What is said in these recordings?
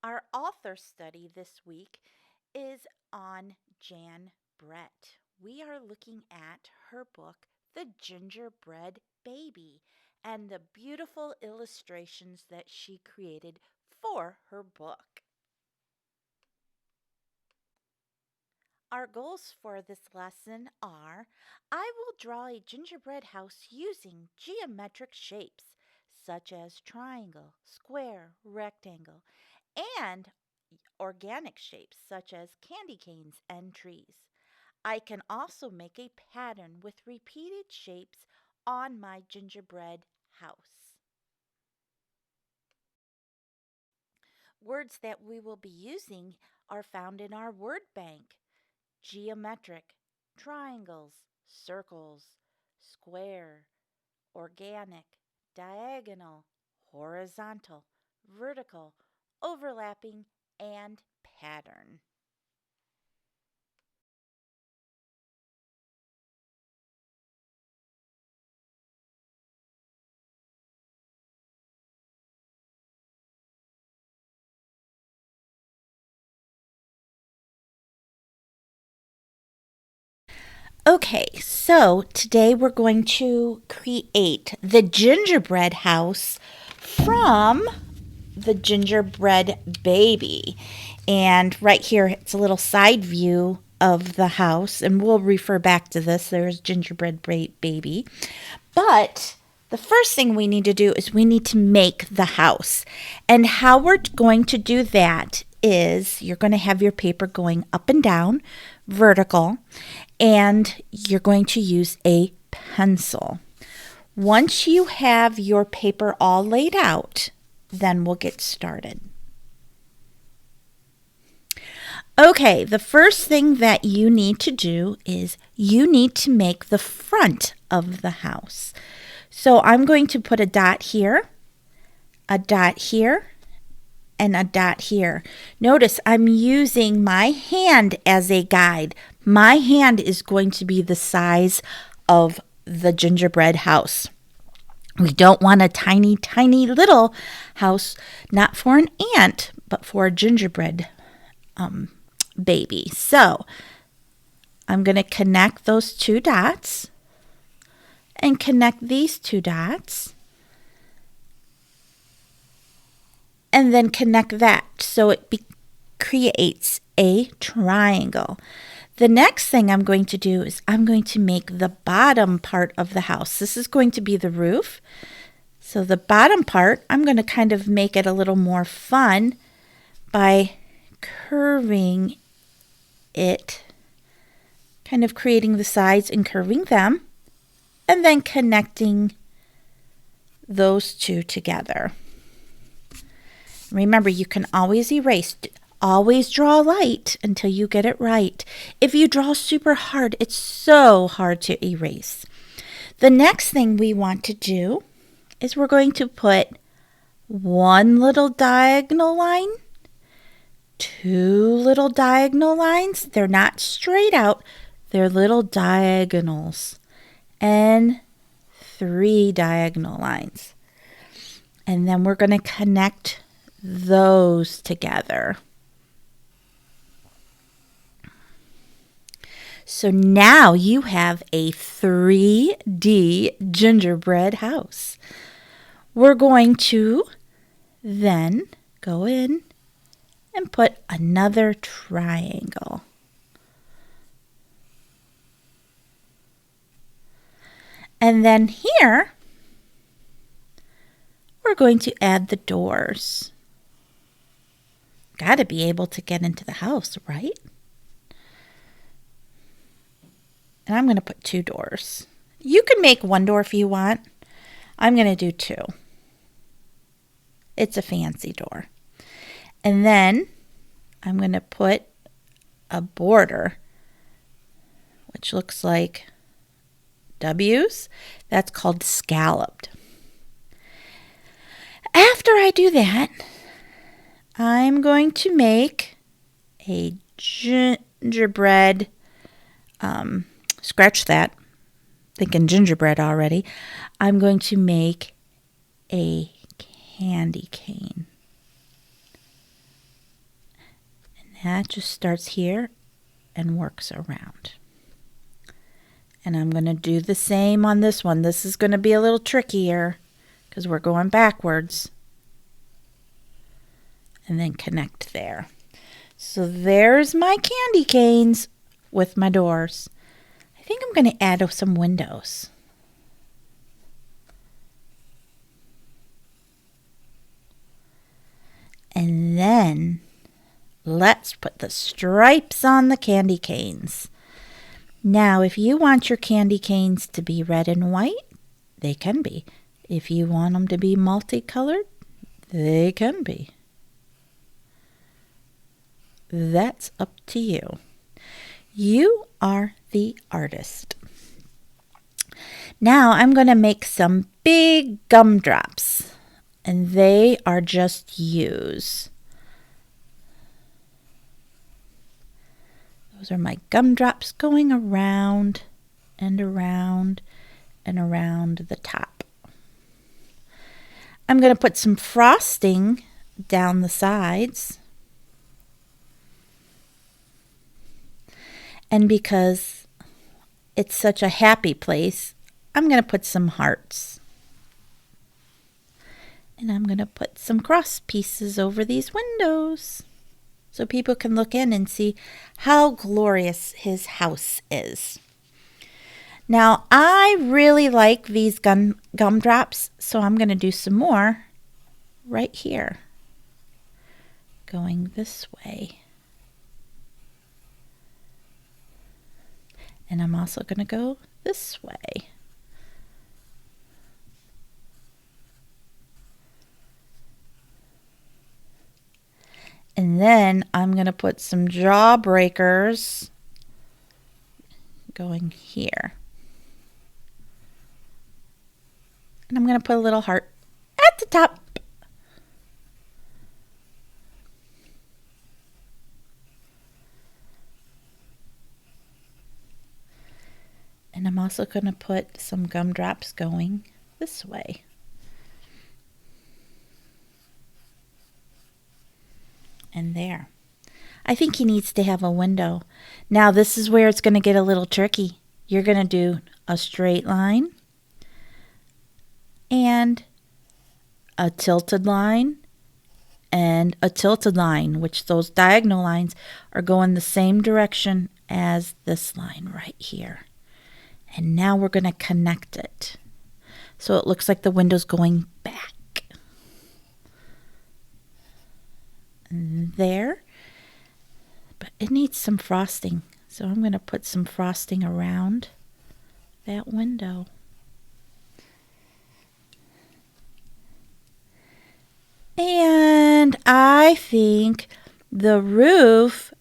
Our author study this week is on Jan Brett. We are looking at her book, The Gingerbread Baby, and the beautiful illustrations that she created for her book. Our goals for this lesson are: I will draw a gingerbread house using geometric shapes such as triangle, square, rectangle, and organic shapes such as candy canes and trees. I can also make a pattern with repeated shapes on my gingerbread house. Words that we will be using are found in our word bank: geometric, triangles, circles, square, organic, diagonal, horizontal, vertical, overlapping, and pattern. Okay, so today we're going to create the gingerbread house from the gingerbread baby. And right here, it's a little side view of the house, and we'll refer back to this. There's gingerbread baby. But the first thing we need to do is we need to make the house. And how we're going to do that is you're going to have your paper going up and down, vertical, and you're going to use a pencil. Once you have your paper all laid out, then we'll get started. Okay, the first thing that you need to do is you need to make the front of the house. So I'm going to put a dot here, and a dot here. Notice I'm using my hand as a guide. My hand is going to be the size of the gingerbread house. We don't want a tiny, tiny little house, not for an ant, but for a gingerbread baby. So I'm going to connect those two dots and connect these two dots and then connect that so it creates a triangle. The next thing I'm going to do is I'm going to make the bottom part of the house. This is going to be the roof. So the bottom part, I'm going to kind of make it a little more fun by curving it, kind of creating the sides and curving them, and then connecting those two together. Remember, you can always erase. Always draw light until you get it right. If you draw super hard, it's so hard to erase. The next thing we want to do is we're going to put one little diagonal line, two little diagonal lines. They're not straight out, they're little diagonals, and three diagonal lines. And then we're going to connect those together. So now you have a 3D gingerbread house. We're going to then go in and put another triangle. And then here, we're going to add the doors. Got to be able to get into the house, right? And I'm going to put two doors. You can make one door if you want. I'm going to do two. It's a fancy door. And then I'm going to put a border, which looks like W's. That's called scalloped. After I do that, I'm going to make a gingerbread, scratch that, thinking gingerbread already. I'm going to make a candy cane. That just starts here and works around. And I'm going to do the same on this one. This is going to be a little trickier because we're going backwards. And then connect there. So there's my candy canes with my doors. I think I'm going to add some windows. And then let's put the stripes on the candy canes. Now, if you want your candy canes to be red and white, they can be. If you want them to be multicolored, they can be. That's up to you. You are the artist. Now I'm going to make some big gumdrops, and they are just U's. Those are my gumdrops going around and around and around the top. I'm going to put some frosting down the sides. And because it's such a happy place, I'm going to put some hearts. And I'm going to put some cross pieces over these windows so people can look in and see how glorious his house is. Now, I really like these gumdrops, so I'm going to do some more right here, going this way. And I'm also going to go this way. And then I'm going to put some jawbreakers going here. And I'm going to put a little heart at the top. And I'm also going to put some gumdrops going this way. And there. I think he needs to have a window. Now this is where it's going to get a little tricky. You're going to do a straight line and a tilted line and a tilted line, which those diagonal lines are going the same direction as this line right here. And now we're going to connect it. So it looks like the window's going back. And there. But it needs some frosting. So I'm going to put some frosting around that window. And I think the roof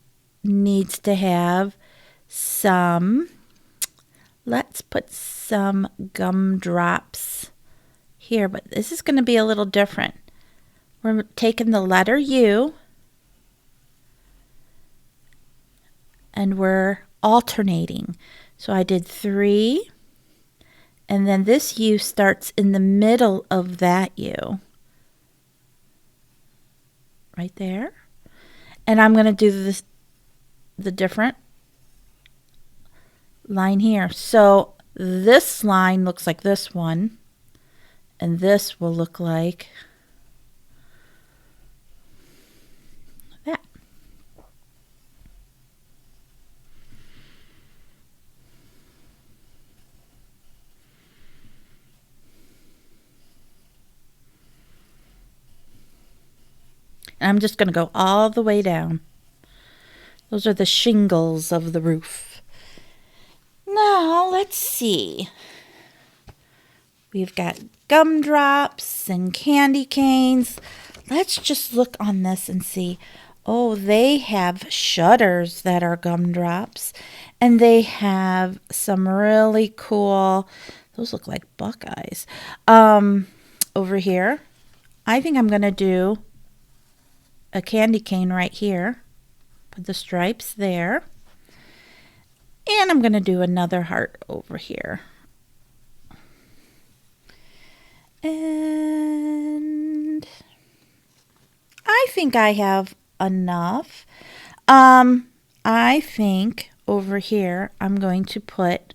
needs to have some, let's put some gumdrops here, but this is going to be a little different. We're taking the letter U and we're alternating. So I did 3, and then this U starts in the middle of that U. Right there. And I'm going to do this, the different line here. So this line looks like this one, and this will look like that. And I'm just going to go all the way down. Those are the shingles of the roof. Now, let's see. We've got gumdrops and candy canes. Let's just look on this and see. Oh, they have shutters that are gumdrops. And they have some really cool, those look like buckeyes, over here. I think I'm going to do a candy cane right here. Put the stripes there. And I'm going to do another heart over here. And I think I have enough. I think over here I'm going to put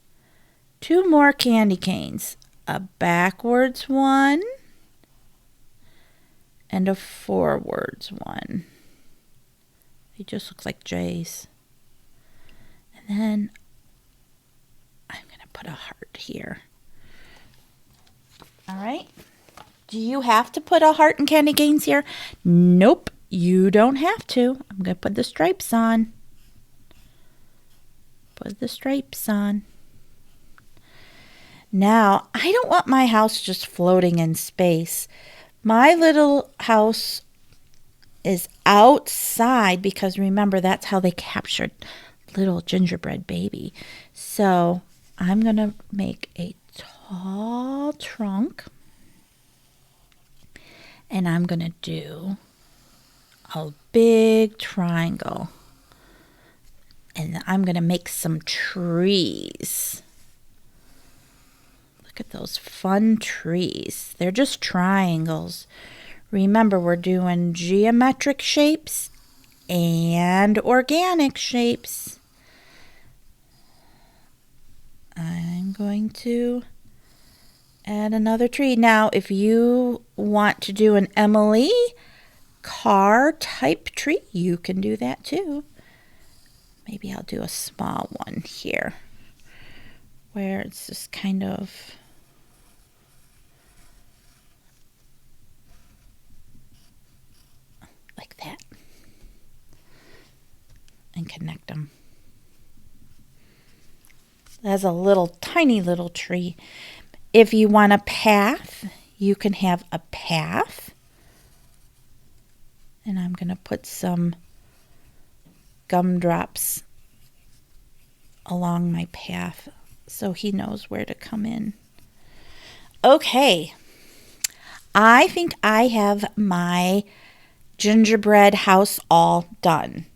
2 more candy canes. A backwards one and a forwards one. They just look like J's. And then I'm going to put a heart here. All right. Do you have to put a heart and candy canes here? Nope, you don't have to. I'm going to put the stripes on. Put the stripes on. Now, I don't want my house just floating in space. My little house is outside because remember, that's how they captured little gingerbread baby. So I'm going to make a tall trunk. And I'm going to do a big triangle. And I'm going to make some trees. Look at those fun trees. They're just triangles. Remember, we're doing geometric shapes and organic shapes. I'm going to add another tree. Now, if you want to do an Emily car type tree, you can do that too. Maybe I'll do a small one here where it's just kind of like that and connect them. That's a little tiny little tree. If you want a path, you can have a path. And I'm going to put some gumdrops along my path so he knows where to come in. Okay, I think I have my gingerbread house all done.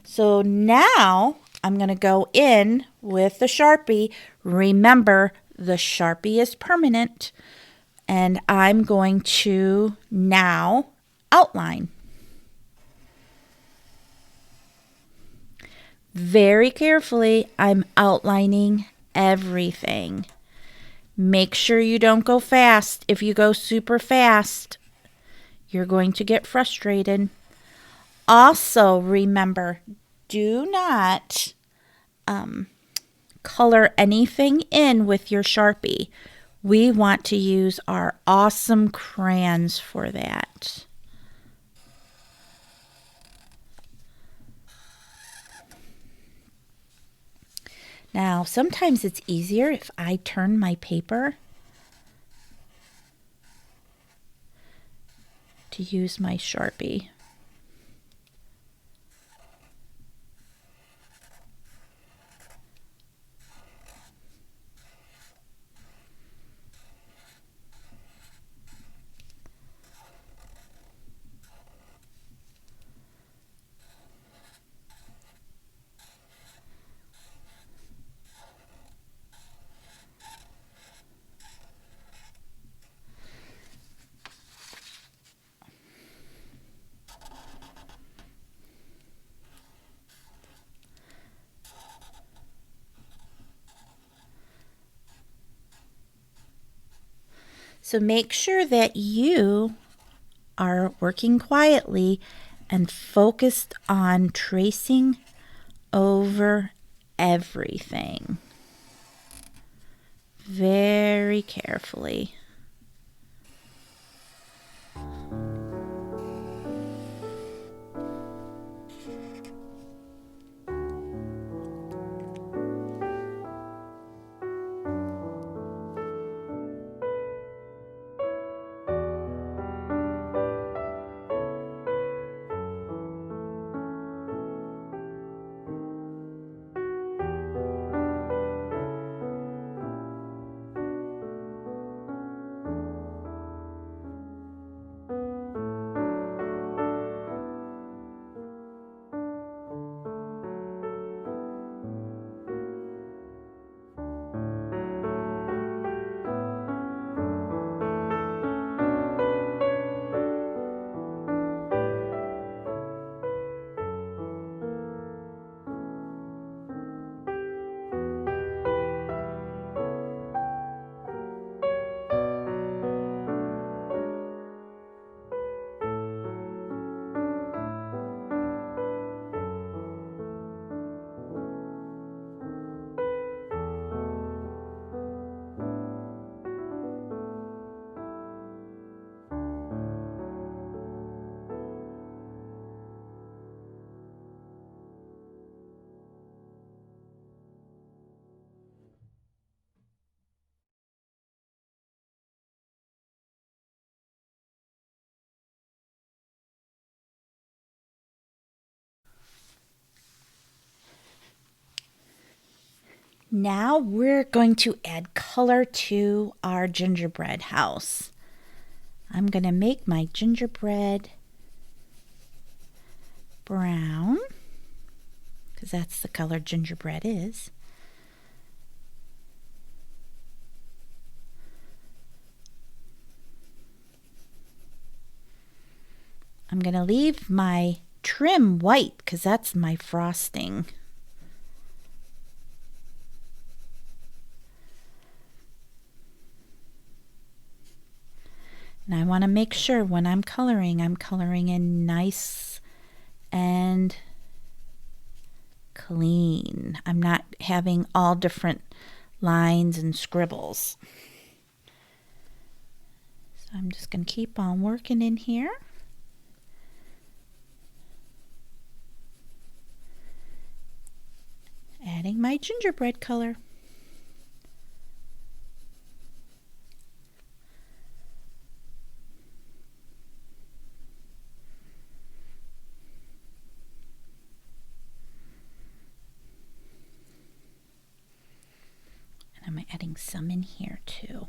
So now I'm going to go in with the Sharpie. Remember, the Sharpie is permanent. And I'm going to now outline. Very carefully, I'm outlining everything. Make sure you don't go fast. If you go super fast, you're going to get frustrated. Also, remember, do not color anything in with your Sharpie. We want to use our awesome crayons for that. Now, sometimes it's easier if I turn my paper to use my Sharpie. So make sure that you are working quietly and focused on tracing over everything very carefully. Now we're going to add color to our gingerbread house. I'm going to make my gingerbread brown, because that's the color gingerbread is. I'm going to leave my trim white because that's my frosting. And I want to make sure when I'm coloring in nice and clean. I'm not having all different lines and scribbles. So I'm just going to keep on working in here. Adding my gingerbread color. And I'm adding some in here too.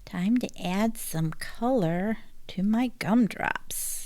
Time to add some color to my gumdrops.